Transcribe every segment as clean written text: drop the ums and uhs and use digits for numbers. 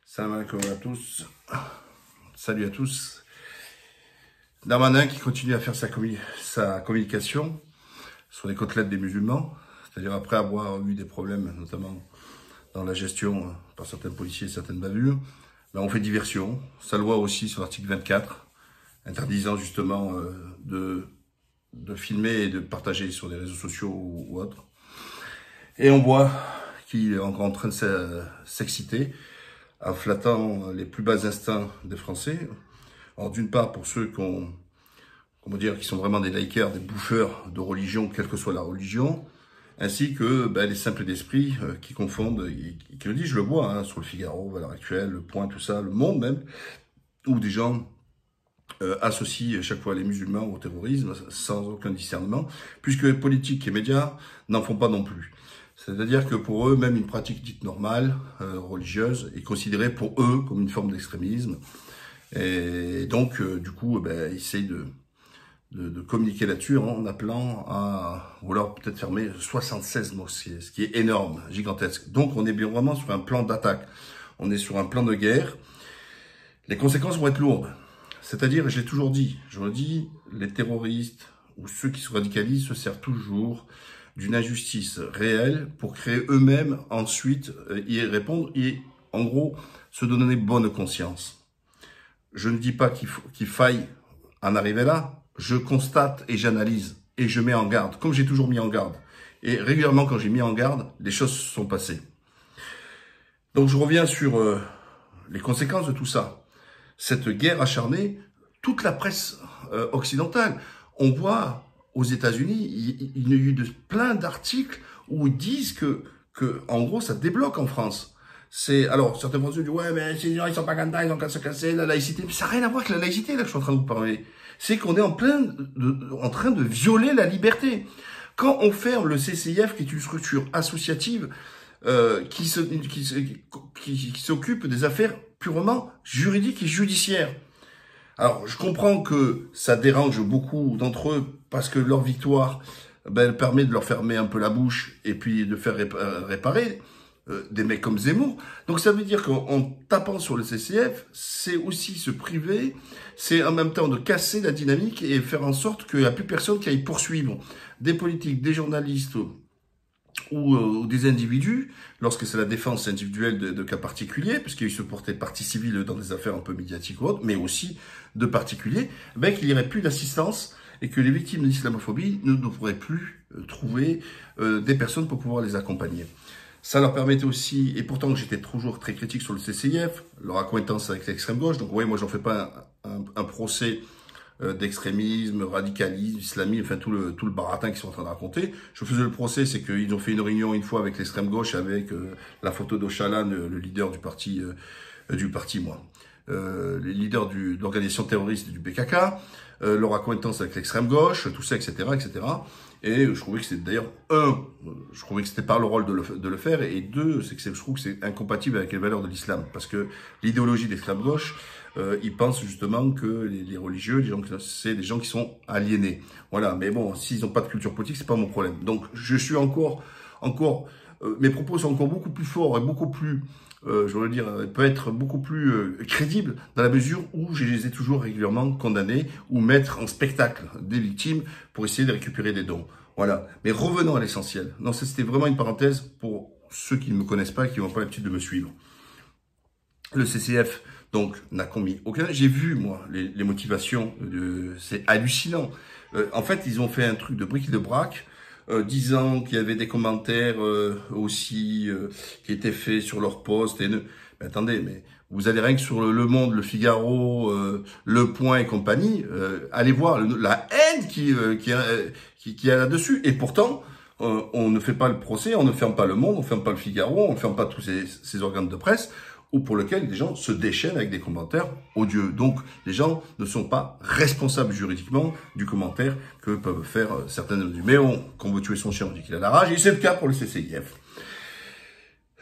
Salam alaikum à tous. Salut à tous. Darmanin qui continue à faire sa communication sur les côtelettes des musulmans, c'est-à-dire après avoir eu des problèmes, notamment dans la gestion par certains policiers et certaines bavures, ben on fait diversion. Sa loi aussi sur l'article 24, interdisant justement de filmer et de partager sur les réseaux sociaux ou autres. Et on voit qu'il est encore en train de s'exciter, en flattant les plus bas instincts des Français. Alors d'une part, pour ceux qui sont vraiment des likers, des bouffeurs de religion, quelle que soit la religion, ainsi que les simples d'esprit qui confondent, qui le disent, je le vois sur le Figaro, Valeurs Actuelles, Le Point, tout ça, Le Monde même, où des gens associent chaque fois les musulmans au terrorisme sans aucun discernement, puisque les politiques et médias n'en font pas non plus. C'est-à-dire que pour eux, même une pratique dite normale, religieuse, est considérée pour eux comme une forme d'extrémisme. Et donc, du coup, ils essayent de communiquer là-dessus en appelant à vouloir peut-être fermer 76 mosquées, ce qui est énorme, gigantesque. Donc, on est bien vraiment sur un plan d'attaque. On est sur un plan de guerre. Les conséquences vont être lourdes. C'est-à-dire, je l'ai toujours dit, je le dis, les terroristes ou ceux qui se radicalisent se servent toujours d'une injustice réelle pour créer eux-mêmes ensuite y répondre et en gros se donner bonne conscience. Je ne dis pas qu'il faille en arriver là, je constate et j'analyse et je mets en garde, comme j'ai toujours mis en garde. Et régulièrement quand j'ai mis en garde, les choses se sont passées. Donc je reviens sur les conséquences de tout ça. Cette guerre acharnée, toute la presse occidentale, on voit aux États-Unis, il y a eu plein d'articles où ils disent que en gros, ça débloque en France. Alors, certains Français disent, ouais, mais ces gens, ils sont pas contents, ils ont qu'à se casser, la laïcité. Mais ça n'a rien à voir avec la laïcité, là, que je suis en train de vous parler. C'est qu'on est en train de violer la liberté. Quand on ferme le CCIF, qui est une structure associative, qui s'occupe des affaires purement juridiques et judiciaires. Alors, je comprends que ça dérange beaucoup d'entre eux parce que leur victoire, elle permet de leur fermer un peu la bouche et puis de faire réparer des mecs comme Zemmour. Donc, ça veut dire qu'en tapant sur le CCF, c'est aussi se priver, c'est en même temps de casser la dynamique et faire en sorte qu'il n'y a plus personne qui aille poursuivre des politiques, des journalistes ou des individus, lorsque c'est la défense individuelle de cas particuliers, puisqu'ils se portaient partie civile dans des affaires un peu médiatiques ou autres, mais aussi de particuliers, qu'il n'y aurait plus d'assistance et que les victimes de l'islamophobie ne pourraient plus trouver des personnes pour pouvoir les accompagner. Ça leur permettait aussi, et pourtant j'étais toujours très critique sur le CCIF, leur accointance avec l'extrême gauche, donc oui, moi j'en fais pas un procès d'extrémisme, radicalisme, islamisme, enfin tout le baratin qu'ils sont en train de raconter. Je faisais le procès, c'est qu'ils ont fait une réunion une fois avec l'extrême gauche, avec la photo d'Ocalan, le leader du parti, le leader de l'organisation terroriste du PKK, leur acquaintance avec l'extrême gauche, tout ça, etc., etc. Et je trouvais que c'était d'ailleurs je trouvais que c'était pas le rôle de le faire, et deux, c'est que je trouve que c'est incompatible avec les valeurs de l'islam, parce que l'idéologie d'extrême gauche, ils pensent justement que les religieux, c'est des gens qui sont aliénés. Voilà, mais bon, s'ils n'ont pas de culture politique, c'est pas mon problème. Donc, je suis encore, mes propos sont encore beaucoup plus forts et beaucoup plus, je veux dire, peut être beaucoup plus crédibles dans la mesure où je les ai toujours régulièrement condamnés ou mettre en spectacle des victimes pour essayer de récupérer des dons. Voilà. Mais revenons à l'essentiel. Non, ça c'était vraiment une parenthèse pour ceux qui ne me connaissent pas et qui n'ont pas l'habitude de me suivre. Le CCF, donc, n'a commis aucun. J'ai vu, moi, les motivations. C'est hallucinant. En fait, ils ont fait un truc de bric et de brac, disant qu'il y avait des commentaires aussi qui étaient faits sur leur poste. Mais attendez, mais vous allez rien que sur Le Monde, Le Figaro, Le Point et compagnie, allez voir la haine qui y a là-dessus. Et pourtant, on ne fait pas le procès, on ne ferme pas Le Monde, on ne ferme pas Le Figaro, on ne ferme pas tous ces organes de presse, ou pour lesquels des gens se déchaînent avec des commentaires odieux. Donc, les gens ne sont pas responsables juridiquement du commentaire que peuvent faire certains individus. Mais quand on veut tuer son chien, on dit qu'il a la rage, et c'est le cas pour le CCIF.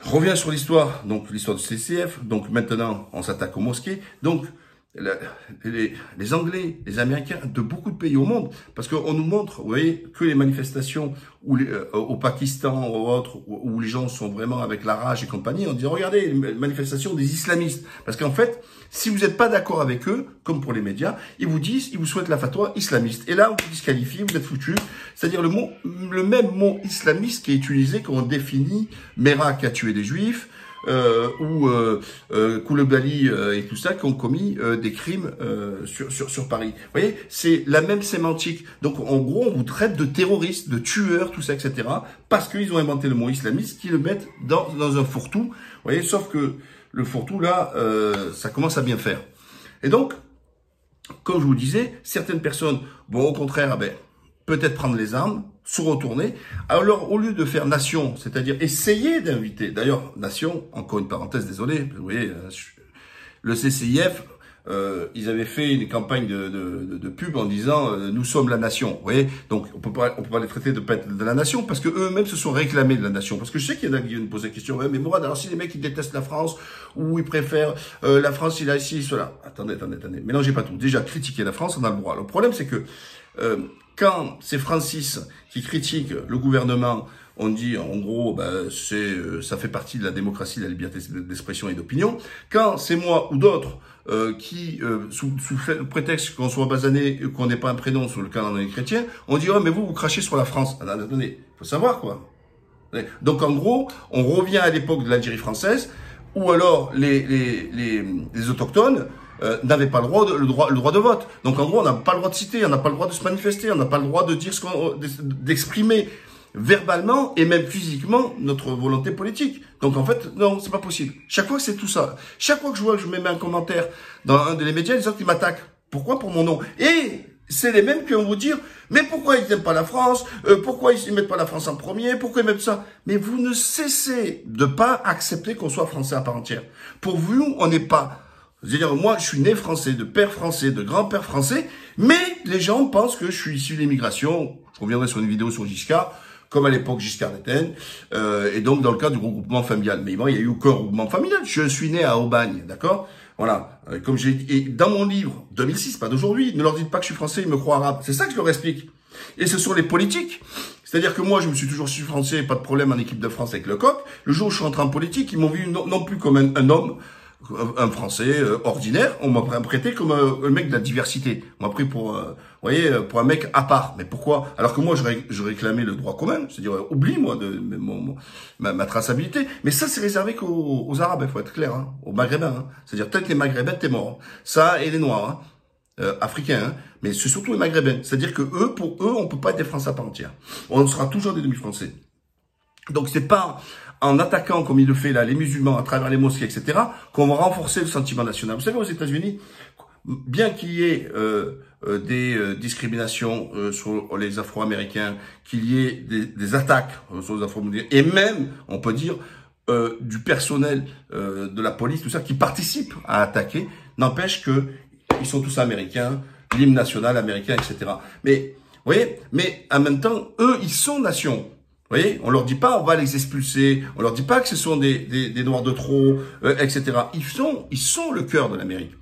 Revient sur l'histoire, donc l'histoire du CCF. Donc maintenant, on s'attaque aux mosquées. Donc, les Anglais, les Américains, de beaucoup de pays au monde, parce qu'on nous montre, vous voyez, que les manifestations au Pakistan ou autres, où les gens sont vraiment avec la rage et compagnie, on dit, regardez, les manifestations des islamistes. Parce qu'en fait, si vous n'êtes pas d'accord avec eux, comme pour les médias, ils vous disent, ils vous souhaitent la fatwa islamiste. Et là, on vous disqualifie, vous êtes foutus. C'est-à-dire le même mot islamiste qui est utilisé quand on définit Mera qui a tué des juifs, ou Koulibaly et tout ça qui ont commis des crimes sur Paris. Vous voyez, c'est la même sémantique. Donc en gros, on vous traite de terroristes, de tueurs, tout ça, etc. Parce qu'ils ont inventé le mot islamiste, qui le mettent dans un fourre-tout. Vous voyez, sauf que le fourre-tout là, ça commence à bien faire. Et donc, comme je vous disais, certaines personnes vont au contraire, peut-être prendre les armes, se retourner. Alors, au lieu de faire nation, c'est-à-dire essayer d'inviter, d'ailleurs, nation, encore une parenthèse, désolé, vous voyez, le CCIF, ils avaient fait une campagne de pub en disant nous sommes la nation, vous voyez. Donc, on peut pas les traiter de la nation parce que eux-mêmes se sont réclamés de la nation. Parce que je sais qu'il y en a qui viennent poser la question, ouais, mais Mourad, alors si les mecs ils détestent la France ou ils préfèrent la France, il a ici, cela. Attendez. Mélangez pas tout. Déjà, critiquer la France, on a le droit. Le problème, c'est que quand c'est Francis qui critique le gouvernement, on dit en gros, ça fait partie de la démocratie, de la liberté d'expression et d'opinion. Quand c'est moi ou d'autres qui, sous prétexte qu'on soit basané, qu'on n'ait pas un prénom sur le calendrier chrétien, on dit, oh, mais vous crachez sur la France. Attendez, faut savoir quoi. Donc en gros, on revient à l'époque de l'Algérie française, où alors les autochtones n'avaient pas le droit de vote. Donc en gros, on n'a pas le droit de citer, on n'a pas le droit de se manifester, on n'a pas le droit de dire d'exprimer verbalement et même physiquement notre volonté politique. Donc en fait, non, c'est pas possible. Chaque fois que c'est tout ça, chaque fois que je vois que je mets un commentaire dans un des médias, les autres ils m'attaquent. Pourquoi? Pour mon nom. Et c'est les mêmes qui vont vous dire, mais pourquoi ils n'aiment pas la France? Pourquoi ils ne mettent pas la France en premier? Pourquoi ils mettent ça? Mais vous ne cessez de pas accepter qu'on soit français à part entière. Pour vous, on n'est pas. C'est-à-dire, moi, je suis né français, de père français, de grand-père français, mais les gens pensent que je suis issu de l'immigration. Je reviendrai sur une vidéo sur Giscard, comme à l'époque Giscard d'Estaing, et donc dans le cadre du regroupement familial. Mais bon, il n'y a eu aucun regroupement familial. Je suis né à Aubagne, d'accord? Voilà. Comme j'ai dit, et dans mon livre, 2006, pas d'aujourd'hui, ne leur dites pas que je suis français, ils me croient arabe. C'est ça que je leur explique. Et ce sont les politiques. C'est-à-dire que moi, je me suis toujours su français, pas de problème en équipe de France avec le coq. Le jour où je suis rentré en politique, ils m'ont vu non plus comme un homme, un Français ordinaire, on m'a prêté comme un mec de la diversité. On m'a pris pour, voyez, pour un mec à part. Mais pourquoi? Alors que moi, je réclamais le droit commun, c'est-à-dire oublie-moi de ma traçabilité. Mais ça, c'est réservé qu'aux Arabes, il faut être clair, hein, aux Maghrébins. Hein. C'est-à-dire peut-être les Maghrébins, t'es mort. Hein. Ça et les Noirs, hein, africains. Hein. Mais c'est surtout les Maghrébins. C'est-à-dire que pour eux, on peut pas être des Français à part entière. On sera toujours des demi-Français. Donc c'est pas en attaquant, comme il le fait là, les musulmans à travers les mosquées, etc., qu'on va renforcer le sentiment national. Vous savez, aux États-Unis, bien qu'il y ait des discriminations sur les Afro-Américains, qu'il y ait des attaques sur les Afro-Américains, et même, on peut dire, du personnel de la police, tout ça, qui participe à attaquer, n'empêche que ils sont tous américains, l'hymne national américain, etc. Mais, vous voyez, mais en même temps, eux, ils sont nations. Vous voyez, on leur dit pas on va les expulser, on leur dit pas que ce sont des noirs de trop, etc. Ils sont le cœur de l'Amérique.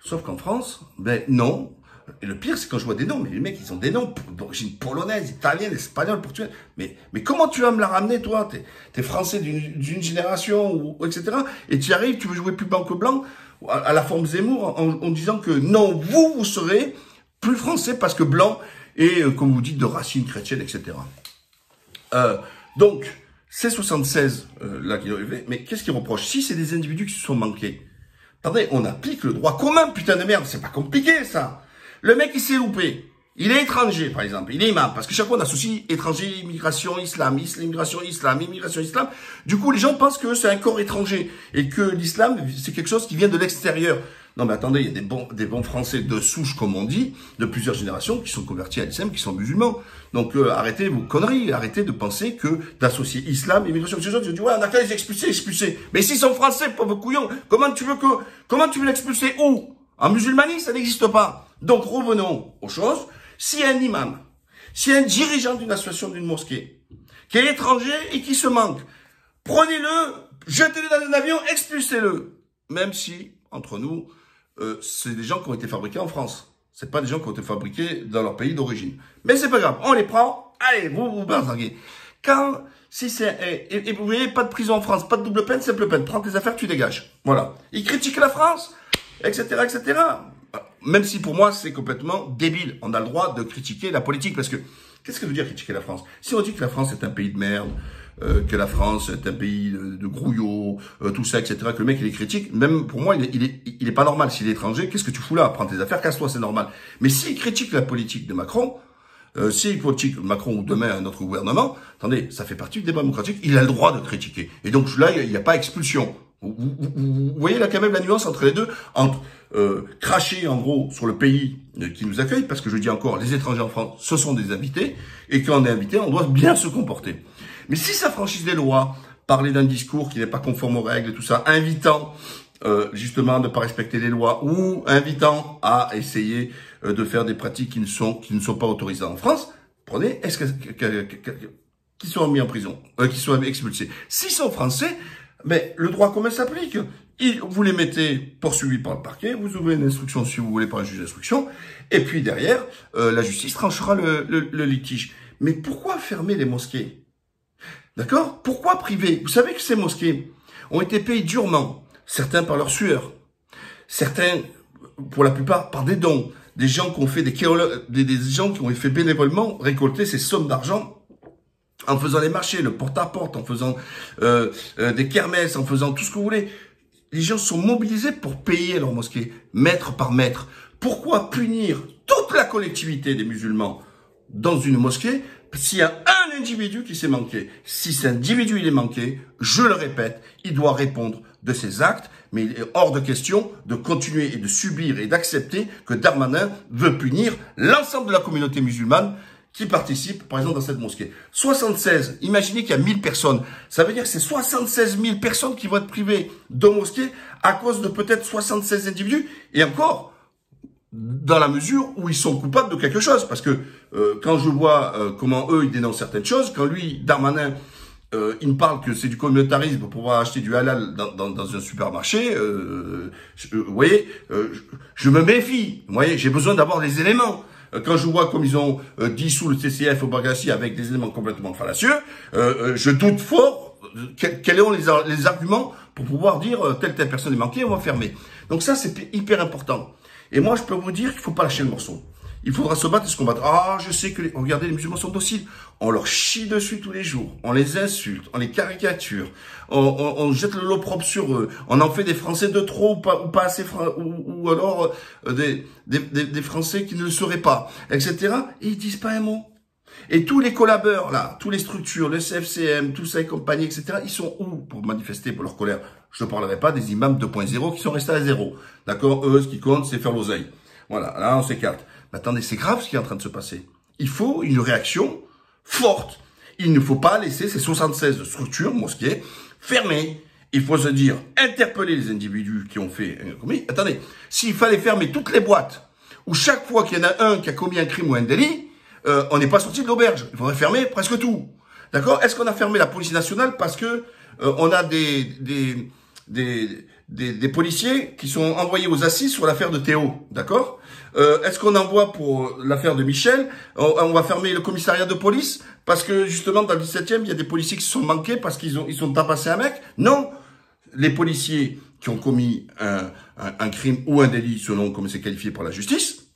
Sauf qu'en France, non. Et le pire, c'est quand je vois des noms, mais les mecs, ils ont des noms d'origine polonaise, italienne, espagnole, portugaise. Mais comment tu vas me la ramener, toi? T'es français d'une génération, etc. Et tu arrives, tu veux jouer plus blanc que blanc, à la forme Zemmour, en disant que non, vous serez plus français parce que blanc, et comme vous dites, de racines chrétiennes, etc. Donc, c'est 76 là qui arrivé, mais qu'est-ce qu'ils reprochent? Si c'est des individus qui se sont manqués, attendez, on applique le droit commun, putain de merde, c'est pas compliqué ça. Le mec il s'est loupé, il est étranger par exemple, il est imam, parce que chaque fois on associe étranger, immigration, islam, immigration, islam, immigration, islam. Du coup les gens pensent que c'est un corps étranger et que l'islam c'est quelque chose qui vient de l'extérieur. Non mais attendez, il y a des bons Français de souche, comme on dit, de plusieurs générations, qui sont convertis à l'islam, qui sont musulmans. Donc arrêtez vos conneries, arrêtez de penser que d'associer islam et immigration. Les autres, ils disent, ouais, on a qu'à les expulser. Mais s'ils sont français, pauvre couillon, comment tu veux l'expulser où? En musulmanisme, ça n'existe pas. Donc revenons aux choses. S'il y a un imam, s'il y a un dirigeant d'une association, d'une mosquée, qui est étranger et qui se manque, prenez-le, jetez-le dans un avion, expulsez-le. Même si, entre nous, c'est des gens qui ont été fabriqués en France. C'est pas des gens qui ont été fabriqués dans leur pays d'origine. Mais c'est pas grave, on les prend, allez, vous barzinguez. Et vous voyez, pas de prison en France, pas de double peine, simple peine. Prends tes affaires, tu dégages. Voilà. Ils critiquent la France, etc., etc. Même si pour moi, c'est complètement débile. On a le droit de critiquer la politique parce que, qu'est-ce que veut dire critiquer la France? Si on dit que la France est un pays de merde, que la France est un pays de grouillots, tout ça, etc., que le mec, il est critique, même pour moi, il est pas normal. S'il est étranger, qu'est-ce que tu fous là? Prends tes affaires, casse-toi, c'est normal. Mais s'il critique la politique de Macron, s'il critique Macron ou demain un autre gouvernement, attendez, ça fait partie du débat démocratique, il a le droit de critiquer. Et donc là, il n'y a pas expulsion. Vous voyez là quand même la nuance entre les deux, entre cracher en gros sur le pays qui nous accueille, parce que je dis encore, les étrangers en France, ce sont des invités, et quand on est invité, on doit bien se comporter. Mais si ça franchise les lois, parler d'un discours qui n'est pas conforme aux règles et tout ça, invitant justement de ne pas respecter les lois, ou invitant à essayer de faire des pratiques qui ne sont pas autorisées en France, prenez, qu'ils soient mis en prison, qu'ils soient expulsés. S'ils sont français, mais le droit commun s'applique. Vous les mettez poursuivis par le parquet, vous ouvrez une instruction si vous voulez par un juge d'instruction, et puis derrière, la justice tranchera le litige. Mais pourquoi fermer les mosquées? D'accord? Pourquoi priver? Vous savez que ces mosquées ont été payées durement, certains par leur sueur, certains, pour la plupart, par des dons, des gens qui ont fait des gens qui ont fait bénévolement récolter ces sommes d'argent en faisant les marchés, le porte-à-porte, en faisant des kermesses, en faisant tout ce que vous voulez. Les gens sont mobilisés pour payer leur mosquée, mètre par mètre. Pourquoi punir toute la collectivité des musulmans dans une mosquée s'il y a un individu qui s'est manqué? Si cet individu il est manqué, je le répète, il doit répondre de ses actes, mais il est hors de question de continuer et de subir et d'accepter que Darmanin veut punir l'ensemble de la communauté musulmane qui participe, par exemple, dans cette mosquée. 76, imaginez qu'il y a 1000 personnes. Ça veut dire que c'est 76 000 personnes qui vont être privées de mosquée à cause de peut-être 76 individus. Et encore, dans la mesure où ils sont coupables de quelque chose. Parce que quand je vois comment eux, ils dénoncent certaines choses, quand lui, Darmanin, il me parle que c'est du communautarisme pour pouvoir acheter du halal dans un supermarché, vous voyez, je me méfie. Vous voyez, j'ai besoin d'avoir des éléments. Quand je vois comme ils ont dissous le TCF au Bagassi avec des éléments complètement fallacieux, je doute fort quels sont les arguments pour pouvoir dire telle personne est manquée, on va fermer. Donc ça, c'est hyper important. Et moi, je peux vous dire qu'il faut pas lâcher le morceau. Il faudra se battre et se combattre. Ah, je sais que regardez, les musulmans sont dociles. On leur chie dessus tous les jours. On les insulte, on les caricature, on jette l'opprobre sur eux. On en fait des Français de trop ou pas assez, ou alors des Français qui ne le seraient pas, etc. Et ils disent pas un mot. Et tous les collabeurs, là, toutes les structures, le CFCM, tout ça et compagnie, etc., ils sont où pour manifester pour leur colère? Je ne parlerai pas des imams 2.0 qui sont restés à zéro. D'accord? Eux, ce qui compte, c'est faire l'oseille. Voilà, là, on s'écarte. Mais attendez, c'est grave ce qui est en train de se passer. Il faut une réaction forte. Il ne faut pas laisser ces 76 structures, mosquées, fermées. Il faut se dire, interpeller les individus qui ont fait commis. Attendez, s'il fallait fermer toutes les boîtes, où chaque fois qu'il y en a un qui a commis un crime ou un délit, on n'est pas sorti de l'auberge. Il faudrait fermer presque tout. D'accord? Est-ce qu'on a fermé la police nationale parce que on a des policiers qui sont envoyés aux assises sur l'affaire de Théo? D'accord? Est-ce qu'on envoie pour l'affaire de Michel, on va fermer le commissariat de police parce que justement dans le 17e, il y a des policiers qui se sont manqués parce qu'ils sont tabassé un mec? Non. Les policiers qui ont commis un crime ou un délit selon comme c'est qualifié par la justice,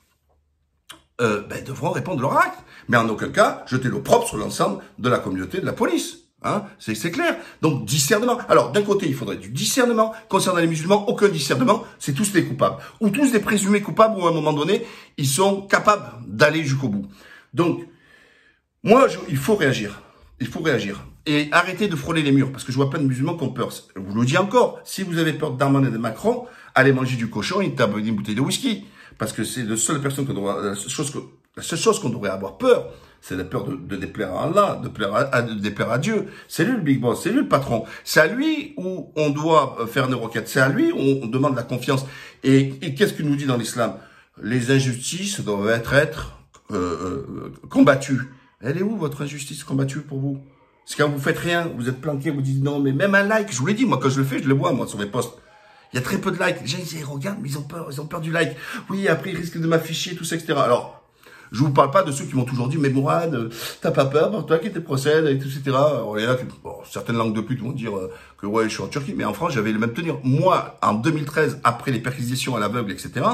devront répondre de leur acte. Mais en aucun cas, jeter l'opprobre sur l'ensemble de la communauté de la police. Hein, c'est clair. Donc, discernement. Alors, d'un côté, il faudrait du discernement. Concernant les musulmans, aucun discernement. C'est tous des coupables. Ou tous des présumés coupables où, à un moment donné, ils sont capables d'aller jusqu'au bout. Donc, moi, il faut réagir. Il faut réagir. Et arrêter de frôler les murs. Parce que je vois plein de musulmans qui ont peur. Je vous le dis encore. Si vous avez peur de Darmanin et de Macron, allez manger du cochon et une bouteille de whisky. Parce que c'est la seule personne la seule chose qu'on devrait avoir peur, c'est la peur de déplaire à Allah, de déplaire à Dieu. C'est lui le big boss, c'est lui le patron. C'est à lui où on doit faire nos requêtes. C'est à lui où on demande la confiance. Et qu'est-ce qu'il nous dit dans l'islam? Les injustices doivent être combattues. Elle est où votre injustice combattue pour vous? C'est quand vous faites rien, vous êtes planqué, vous dites non, mais même un like, je vous l'ai dit, moi quand je le fais, je le vois moi sur mes posts. Il y a très peu de likes. Les gens, ils disent, regarde, mais ils ont peur du like. Oui, après, ils risquent de m'afficher, tout ça, etc. Alors, je vous parle pas de ceux qui m'ont toujours dit, mais Mourad, t'as pas peur pour toi qui te procède, etc. Alors, il y en a qui, bon, certaines langues de pute vont dire que ouais, je suis en Turquie, mais en France, j'avais le même tenir. Moi, en 2013, après les perquisitions à l'aveugle, etc.,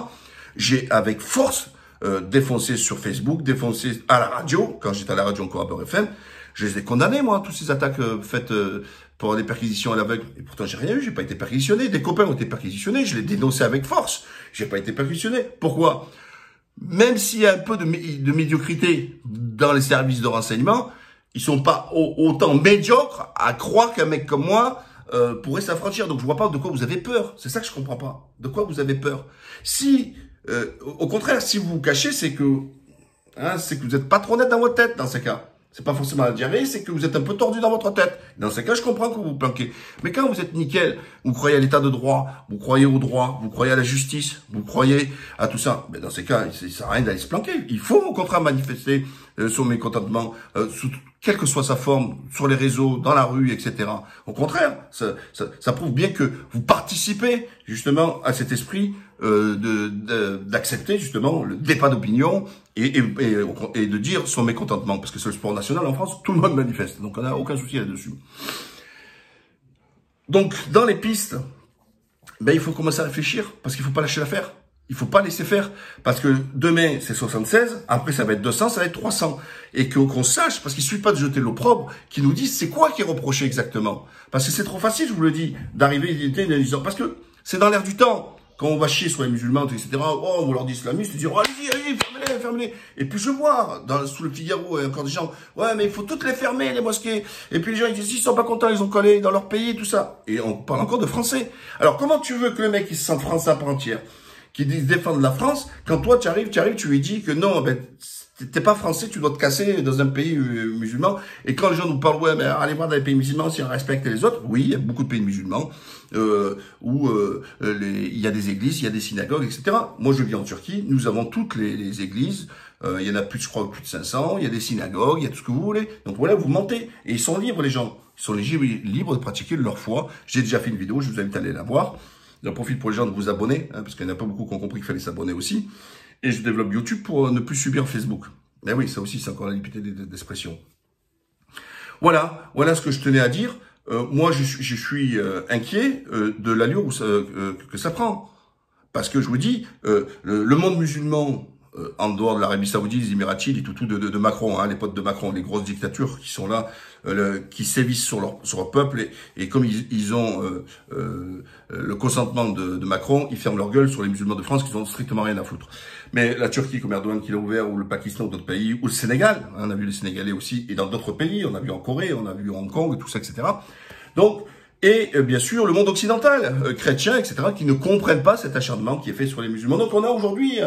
j'ai, avec force, défoncé sur Facebook, défoncé à la radio, quand j'étais à la radio encore à Beurre FM, je les ai condamnés, moi, toutes ces attaques faites pour des perquisitions à l'aveugle. Et pourtant, j'ai rien eu, j'ai pas été perquisitionné. Des copains ont été perquisitionnés, je les dénoncé avec force. J'ai pas été perquisitionné. Pourquoi? Même s'il y a un peu de médiocrité dans les services de renseignement, ils sont pas autant médiocres à croire qu'un mec comme moi pourrait s'affranchir. Donc je vois pas de quoi vous avez peur. C'est ça que je comprends pas. De quoi vous avez peur? Si, au contraire, si vous vous cachez, c'est que vous n'êtes pas trop net dans votre tête dans ces cas. C'est pas forcément la diarrhée, c'est que vous êtes un peu tordu dans votre tête. Dans ces cas, je comprends que vous vous planquez. Mais quand vous êtes nickel, vous croyez à l'état de droit, vous croyez au droit, vous croyez à la justice, vous croyez à tout ça, mais dans ces cas, ça sert à rien d'aller se planquer. Il faut au contraire manifester son mécontentement, quelle que soit sa forme, sur les réseaux, dans la rue, etc. Au contraire, ça prouve bien que vous participez justement à cet esprit d'accepter justement le débat d'opinion et de dire son mécontentement, parce que c'est le sport national en France, tout le monde manifeste, donc on n'a aucun souci là-dessus. Donc dans les pistes, ben il faut commencer à réfléchir, parce qu'il faut pas lâcher l'affaire. Il faut pas laisser faire, parce que demain c'est 76, après ça va être 200, ça va être 300, et qu'on sache, parce qu'il suffit pas de jeter l'opprobre, qu'ils nous disent c'est quoi qui est reproché exactement, parce que c'est trop facile, je vous le dis, d'arriver en disant, parce que c'est dans l'air du temps. Quand on va chier sur les musulmans, etc., oh, on leur dit islamistes, ils disent, oh, allez-y, fermez-les, fermez-les. Et puis je vois, sous le Figaro, il y a encore des gens, ouais, mais il faut toutes les fermer, les mosquées. Et puis les gens, ils disent, ils sont pas contents, ils ont collé dans leur pays, tout ça. Et on parle encore de français. Alors comment tu veux que le mec, il se sente français à part entière, qui défende la France, quand toi, tu arrives, tu lui dis que non, ben, t'es pas français, tu dois te casser dans un pays musulman. Et quand les gens nous parlent, ouais, mais allez voir dans les pays musulmans si on respecte les autres. Oui, il y a beaucoup de pays musulmans où il y a des églises, il y a des synagogues, etc. Moi, je vis en Turquie. Nous avons toutes les églises. Il y en a plus, je crois, plus de 500. Il y a des synagogues, il y a tout ce que vous voulez. Donc voilà, vous mentez. Et ils sont libres, les gens. Ils sont libres de pratiquer leur foi. J'ai déjà fait une vidéo, je vous invite à aller la voir. J'en profite pour les gens de vous abonner, parce qu'il n'y en a pas beaucoup qui ont compris qu'il fallait s'abonner aussi. Et je développe YouTube pour ne plus subir Facebook. Mais oui, ça aussi, c'est encore la liberté d'expression. Voilà ce que je tenais à dire. Moi, je suis inquiet de l'allure que ça prend. Parce que je vous dis, le monde musulman, en dehors de l'Arabie Saoudite, des Émiratis, et tout de Macron, les potes de Macron, les grosses dictatures qui sont là, qui sévissent sur leur peuple, et comme ils ont le consentement de Macron, ils ferment leur gueule sur les musulmans de France qui n'ont strictement rien à foutre. Mais la Turquie, comme Erdogan qui l'a ouvert, ou le Pakistan, ou d'autres pays, ou le Sénégal, on a vu les Sénégalais aussi, et dans d'autres pays, on a vu en Corée, on a vu Hong Kong, tout ça, etc. Donc, et bien sûr le monde occidental, chrétien, etc., qui ne comprennent pas cet acharnement qui est fait sur les musulmans. Donc on a aujourd'hui,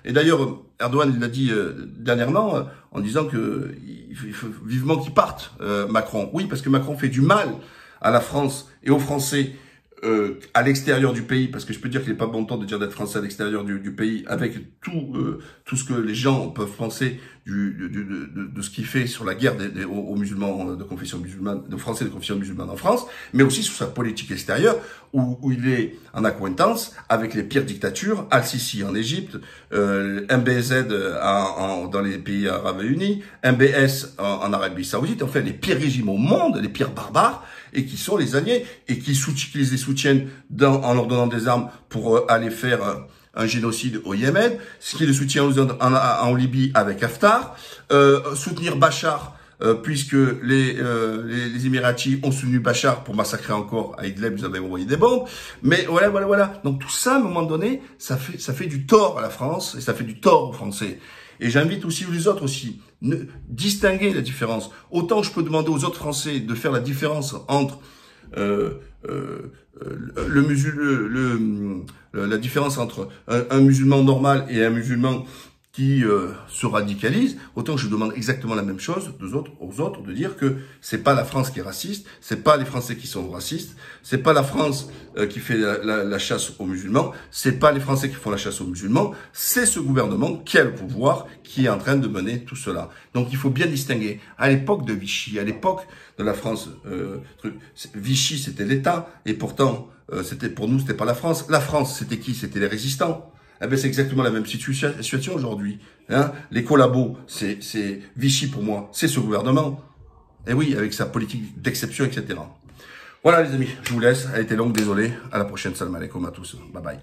et d'ailleurs Erdogan l'a dit dernièrement, en disant que il faut vivement qu'il parte, Macron. Oui, parce que Macron fait du mal à la France et aux Français à l'extérieur du pays, parce que je peux dire qu'il n'est pas bon temps de dire d'être français à l'extérieur du pays, avec tout ce que les gens peuvent penser de ce qu'il fait sur la guerre aux musulmans de confession musulmane, de Français de confession musulmane en France, mais aussi sur sa politique extérieure, où il est en accointance avec les pires dictatures, Al-Sisi en Égypte, MBZ dans les pays arabes unis, MBS en Arabie Saoudite, enfin les pires régimes au monde, les pires barbares, et qui sont les alliés, et qui les soutiennent en leur donnant des armes pour aller faire un génocide au Yémen, ce qui est le soutien en Libye avec Haftar, soutenir Bachar, puisque les Émiratis ont soutenu Bachar pour massacrer encore à Idlib, vous avez envoyé des bombes, mais voilà. Donc tout ça, à un moment donné, ça fait du tort à la France, et ça fait du tort aux Français. Et j'invite aussi les autres aussi, distinguer la différence. Autant je peux demander aux autres Français de faire la différence entre la différence entre un musulman normal et un musulman qui se radicalisent, autant je demande exactement la même chose aux autres, de dire que c'est pas la France qui est raciste, c'est pas les Français qui sont racistes, c'est pas la France qui fait la chasse aux musulmans, c'est pas les Français qui font la chasse aux musulmans, c'est ce gouvernement qui a le pouvoir, qui est en train de mener tout cela. Donc il faut bien distinguer. À l'époque de Vichy, à l'époque de la France, Vichy c'était l'État, et pourtant c'était pour nous c'était pas la France. La France c'était qui? C'était les résistants. Eh ben, c'est exactement la même situation aujourd'hui. Hein, les collabos, c'est Vichy pour moi, c'est ce gouvernement. Et oui, avec sa politique d'exception, etc. Voilà les amis, je vous laisse. Elle a été longue, désolé. À la prochaine. Salam alaikum à tous. Bye bye.